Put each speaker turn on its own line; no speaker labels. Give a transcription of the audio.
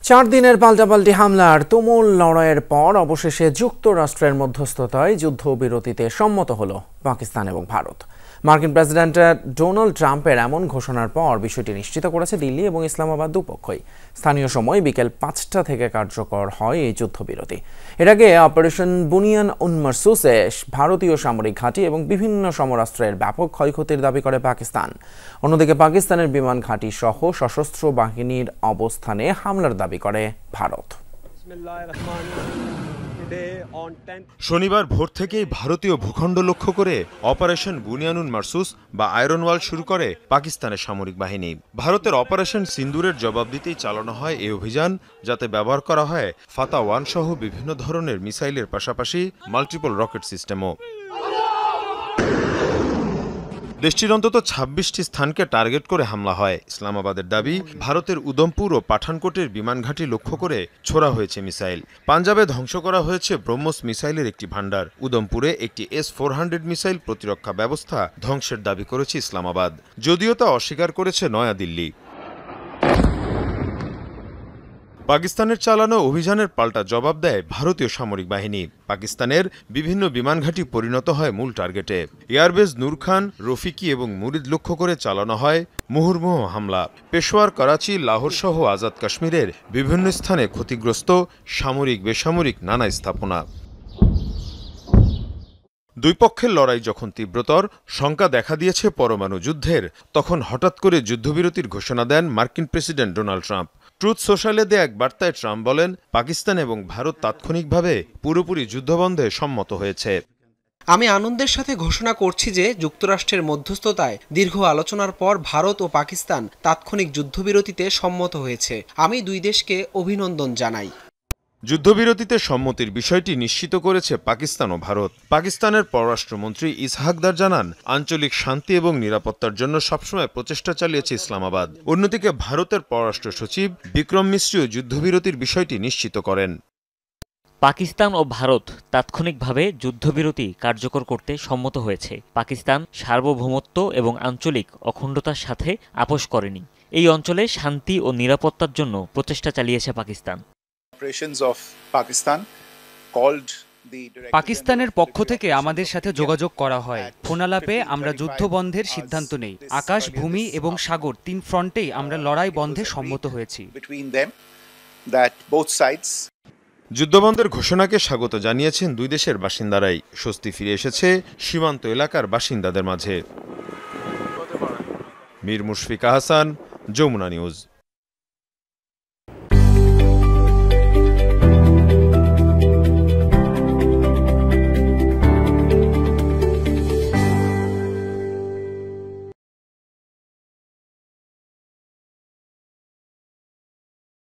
4 দিনের পাল্টাপাল্টি হামলার তুমুল লড়াইয়ের পর অবশেষে যুক্তরাষ্ট্রের মধ্যস্থতায় যুদ্ধবিরতিতে সম্মত হলো পাকিস্তান এবং ভারত। মার্কিন প্রেসিডেন্ট ডোনাল্ড ট্রাম্পের এমন ঘোষণার পর বিষয়টি নিশ্চিত করেছে দিল্লি এবং ইসলামাবাদ দুপক্ষই। স্থানীয় সময় বিকেল 5টা থেকে কার্যকর হয় এই যুদ্ধবিরতি। এর আগে অপারেশন বুনিয়ান উন মারসুসে ভারতীয় সামরিক ঘাঁটি এবং বিভিন্ন সমরাস্ত্রের ব্যাপক ক্ষয়ক্ষতির দাবি করে পাকিস্তান। অন্যদিকে পাকিস্তানের বিমান ঘাঁটি সহ সশস্ত্র বাহিনীর অবস্থানে হামলার দাবি করে ভারত।
শনিবার ভোর থেকেই ভারতীয় ভূখণ্ড লক্ষ্য করে অপারেশন বুনিয়ানুন মারসুস বা আয়রন ওয়াল শুরু করে পাকিস্তানের সামরিক বাহিনী। ভারতের অপারেশন সিন্দুরের জবাব দিতেই চালানো হয় এই অভিযান, যাতে ব্যবহার করা হয় ফাতা-1 সহ বিভিন্ন ধরনের মিসাইলের পাশাপাশি মাল্টিপল রকেট সিস্টেমও। দেশটির অন্তত 26টি স্থানকে টার্গেট করে হামলা হয়। ইসলামাবাদের দাবি, ভারতের উদমপুর ও পাঠানকোটের বিমান ঘাঁটি লক্ষ্য করে ছোড়া হয়েছে মিসাইল। পাঞ্জাবে ধ্বংস করা হয়েছে ব্রহ্মস মিসাইলের একটি ভান্ডার। উদমপুরে একটি S-400 মিসাইল প্রতিরক্ষা ব্যবস্থা ধ্বংসের দাবি করেছে ইসলামাবাদ, যদিও তা অস্বীকার করেছে নয়াদিল্লি। পাকিস্তানের চালানো অভিযানের পাল্টা জবাব দেয় ভারতীয় সামরিক বাহিনী। পাকিস্তানের বিভিন্ন বিমান ঘাঁটি পরিণত হয় মূল টার্গেটে। এয়ারবেস নূর খান, রফিকি এবং মুরিদ লক্ষ্য করে চালানো হয় মুহুর্মুহ হামলা। পেশোয়ার, করাচি, লাহোর সহ আজাদ কাশ্মীরের বিভিন্ন স্থানে ক্ষতিগ্রস্ত সামরিক বেসামরিক নানা স্থাপনা। দুই পক্ষের লড়াই যখন তীব্রতর, শঙ্কা দেখা দিয়েছে পরমাণু যুদ্ধের, তখন হঠাৎ করে যুদ্ধবিরতির ঘোষণা দেন মার্কিন প্রেসিডেন্ট ডোনাল্ড ট্রাম্প। ট্রুথ সোশ্যালে দেয়া এক বার্তায় ট্রাম্প বলেন, পাকিস্তান এবং ভারত তাৎক্ষণিকভাবে পুরোপুরি যুদ্ধবন্ধে সম্মত হয়েছে।
আমি আনন্দের সাথে ঘোষণা করছি যে যুক্তরাষ্ট্রের মধ্যস্থতায় দীর্ঘ আলোচনার পর ভারত ও পাকিস্তান তাৎক্ষণিক যুদ্ধবিরতিতে সম্মত হয়েছে। আমি দুই দেশকে অভিনন্দন জানাই।
যুদ্ধবিরতিতে সম্মতির বিষয়টি নিশ্চিত করেছে পাকিস্তান ও ভারত। পাকিস্তানের পররাষ্ট্রমন্ত্রী ইসহাকদার জানান, আঞ্চলিক শান্তি এবং নিরাপত্তার জন্য সবসময় প্রচেষ্টা চালিয়েছে ইসলামাবাদ। অন্যদিকে ভারতের পররাষ্ট্র সচিব বিক্রম মিশ্রিও যুদ্ধবিরতির বিষয়টি নিশ্চিত করেন।
পাকিস্তান ও ভারত তাৎক্ষণিকভাবে যুদ্ধবিরতি কার্যকর করতে সম্মত হয়েছে। পাকিস্তান সার্বভৌমত্ব এবং আঞ্চলিক অখণ্ডতার সাথে আপোষ করেনি। এই অঞ্চলে শান্তি ও নিরাপত্তার জন্য প্রচেষ্টা চালিয়েছে পাকিস্তান।
পাকিস্তানের পক্ষ থেকে আমাদের সাথে যোগাযোগ করা হয়। ফোনালাপে আমরা যুদ্ধ বন্ধের সিদ্ধান্ত নেই। আকাশ, ভূমি এবং সাগর 3 ফ্রন্টেই আমরা লড়াই বন্ধে সম্মত হয়েছি।
যুদ্ধবন্ধের ঘোষণাকে স্বাগত জানিয়েছেন দুই দেশের বাসিন্দারাই। স্বস্তি ফিরে এসেছে সীমান্ত এলাকার বাসিন্দাদের মাঝে। মীর মুশফিকা হাসান, যমুনা নিউজ।